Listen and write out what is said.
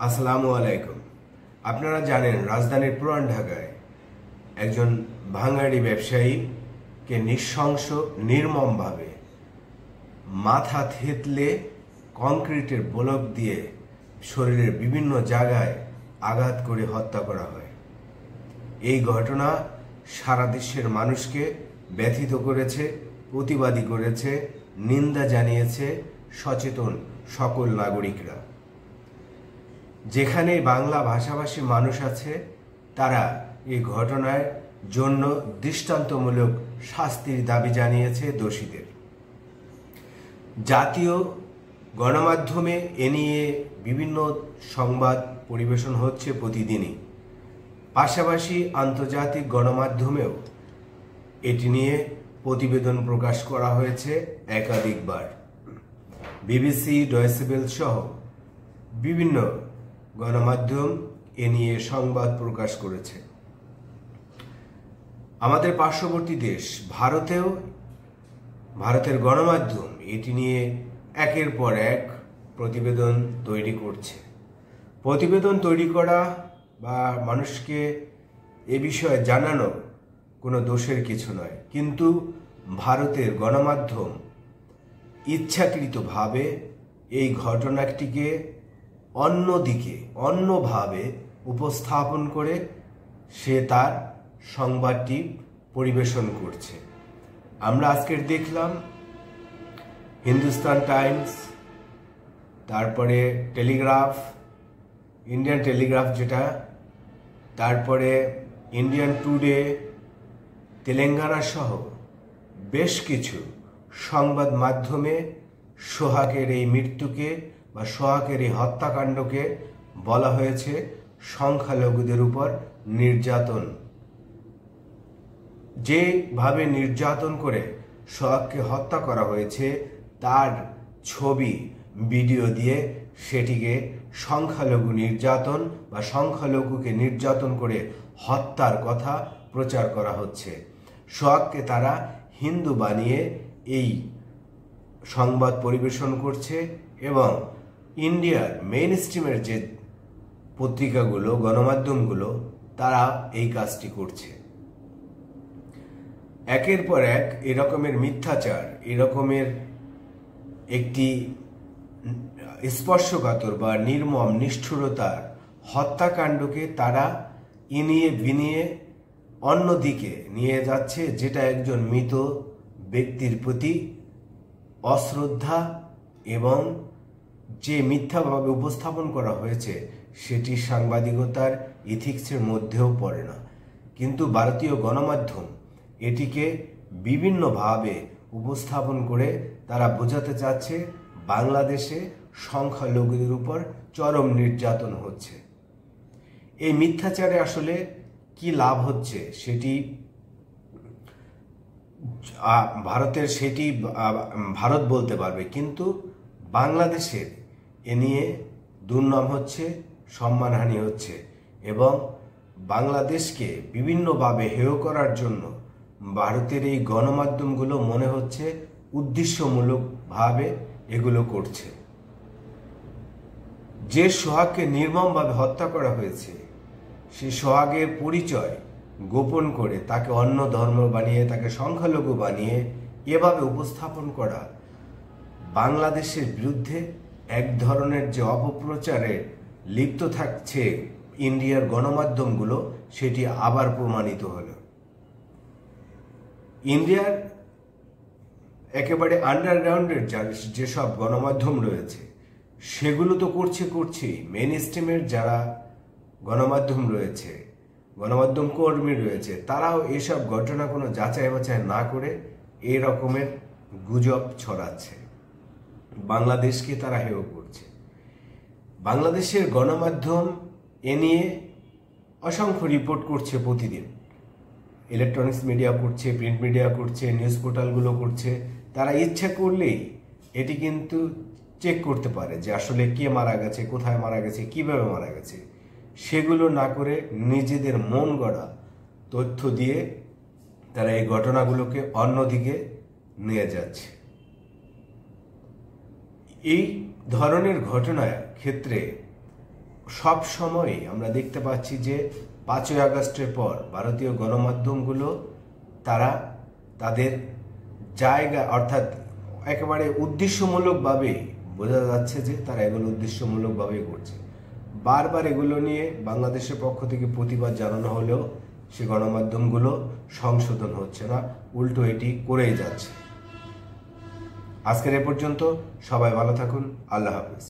আসসালামু আলাইকুম। আপনারা জানেন রাজধানীর পুরান ঢাকায় একজন ভাঙাড়ি ব্যবসায়ীকে নৃশংস নির্মমভাবে মাথা থেতলে কংক্রিটের ব্লক দিয়ে শরীরের বিভিন্ন জায়গায় আঘাত করে হত্যা করা হয়। এই ঘটনা সারা দেশের মানুষকে ব্যথিত করেছে, প্রতিবাদী করেছে, নিন্দা জানিয়েছে সচেতন সকল নাগরিকরা। যেখানে বাংলা ভাষাভাষী মানুষ আছে তারা এই ঘটনার জন্য দৃষ্টান্তমূলক শাস্তির দাবি জানিয়েছে দোষীদের। জাতীয় গণমাধ্যমে এ নিয়ে বিভিন্ন সংবাদ পরিবেশন হচ্ছে প্রতিদিনই, পাশাপাশি আন্তর্জাতিক গণমাধ্যমেও এটি নিয়ে প্রতিবেদন প্রকাশ করা হয়েছে একাধিকবার। বিবিসি, ডয়েচে ওয়েল সহ বিভিন্ন গণমাধ্যম এ নিয়ে সংবাদ প্রকাশ করেছে। আমাদের পার্শ্ববর্তী দেশ ভারতের গণমাধ্যম এটি নিয়ে একের পর এক প্রতিবেদন তৈরি করছে। প্রতিবেদন তৈরি করা বা মানুষকে এ বিষয়ে জানানো কোনো দোষের কিছু নয়, কিন্তু ভারতের গণমাধ্যম ইচ্ছাকৃতভাবে এই ঘটনাটিকে অন্যভাবে উপস্থাপন করে সে তার সংবাদটি পরিবেশন করছে। আমরা আজকের দেখলাম হিন্দুস্তান টাইমস, তারপরে টেলিগ্রাফ, ইন্ডিয়ান টেলিগ্রাফ যেটা, তারপরে ইন্ডিয়ান টুডে, তেলেঙ্গানা সহ বেশ কিছু সংবাদ মাধ্যমে সোহাগের এই মৃত্যুকে বা সোহাগের এই হত্যাকাণ্ডকে বলা হয়েছে সংখ্যালঘুদের উপর নির্যাতন। যেভাবে নির্যাতন করে সোহাগকে হত্যা করা হয়েছে তার ছবি ভিডিও দিয়ে সেটিকে সংখ্যালঘু নির্যাতন বা সংখ্যালঘুকে নির্যাতন করে হত্যার কথা প্রচার করা হচ্ছে। সোহাগকে তারা হিন্দু বানিয়ে এই সংবাদ পরিবেশন করছে এবং ইন্ডিয়ার মেইন স্ট্রিমের যে পত্রিকাগুলো, গণমাধ্যমগুলো, তারা এই কাজটি করছে। একের পর এক এরকমের মিথ্যাচার, এরকমের একটি স্পর্শকাতর বা নির্মম নিষ্ঠুরতার হত্যাকাণ্ডকে তারা ইনিয়ে বিনিয়ে অন্যদিকে নিয়ে যাচ্ছে, যেটা একজন মৃত ব্যক্তির প্রতি অশ্রদ্ধা এবং যে মিথ্যাভাবে উপস্থাপন করা হয়েছে সেটি সাংবাদিকতার ইথিক্সের মধ্যেও পড়ে না। কিন্তু ভারতীয় গণমাধ্যম এটিকে বিভিন্নভাবে উপস্থাপন করে তারা বোঝাতে চাচ্ছে বাংলাদেশে সংখ্যালঘুদের উপর চরম নির্যাতন হচ্ছে। এই মিথ্যাচারে আসলে কি লাভ হচ্ছে সেটি ভারত বলতে পারবে, কিন্তু বাংলাদেশের এ নিয়ে দুর্নাম হচ্ছে, সম্মানহানি হচ্ছে এবং বাংলাদেশকে বিভিন্নভাবে হেয় করার জন্য ভারতের এই গণমাধ্যমগুলো মনে হচ্ছে উদ্দেশ্যমূলকভাবে এগুলো করছে। যে সোহাগকে নির্মমভাবে হত্যা করা হয়েছে সেই সোহাগের পরিচয় গোপন করে তাকে অন্য ধর্ম বানিয়ে, তাকে সংখ্যালঘু বানিয়ে এভাবে উপস্থাপন করা বাংলাদেশের বিরুদ্ধে এক ধরনের যে অপপ্রচারে লিপ্ত থাকছে ইন্ডিয়ার গণমাধ্যমগুলো, সেটি আবার প্রমাণিত হলো। ইন্ডিয়ার একেবারে আন্ডারগ্রাউন্ডের যেসব গণমাধ্যম রয়েছে সেগুলো তো করছেই। মেইন স্ট্রিমের যারা গণমাধ্যম রয়েছে, গণমাধ্যম কর্মী রয়েছে, তারাও এসব ঘটনা কোনো যাচাই বাছাই না করে এই রকমের গুজব ছড়াচ্ছে, বাংলাদেশকে তারা হেয় করছে। বাংলাদেশের গণমাধ্যম এ নিয়ে অসংখ্য রিপোর্ট করছে প্রতিদিন, ইলেকট্রনিক্স মিডিয়া করছে, প্রিন্ট মিডিয়া করছে, নিউজ পোর্টালগুলো করছে। তারা ইচ্ছা করলেই এটি কিন্তু চেক করতে পারে যে আসলে কে মারা গেছে, কোথায় মারা গেছে, কিভাবে মারা গেছে। সেগুলো না করে নিজেদের মন গড়া তথ্য দিয়ে তারা এই ঘটনাগুলোকে অন্যদিকে নিয়ে যাচ্ছে। এই ধরনের ঘটনার ক্ষেত্রে সব সময় আমরা দেখতে পাচ্ছি যে 5ই আগস্টের পর ভারতীয় গণমাধ্যমগুলো তারা তাদের জায়গা অর্থাৎ একেবারে উদ্দেশ্যমূলকভাবে বোঝা যাচ্ছে যে তারা এগুলো উদ্দেশ্যমূলকভাবেই করছে। বারবার এগুলো নিয়ে বাংলাদেশের পক্ষ থেকে প্রতিবাদ জানানো হলেও সে গণমাধ্যমগুলো সংশোধন হচ্ছে না, উল্টো এটি করেই যাচ্ছে। আজকের এ পর্যন্ত, সবাই ভালো থাকুন, আল্লাহ হাফিজ।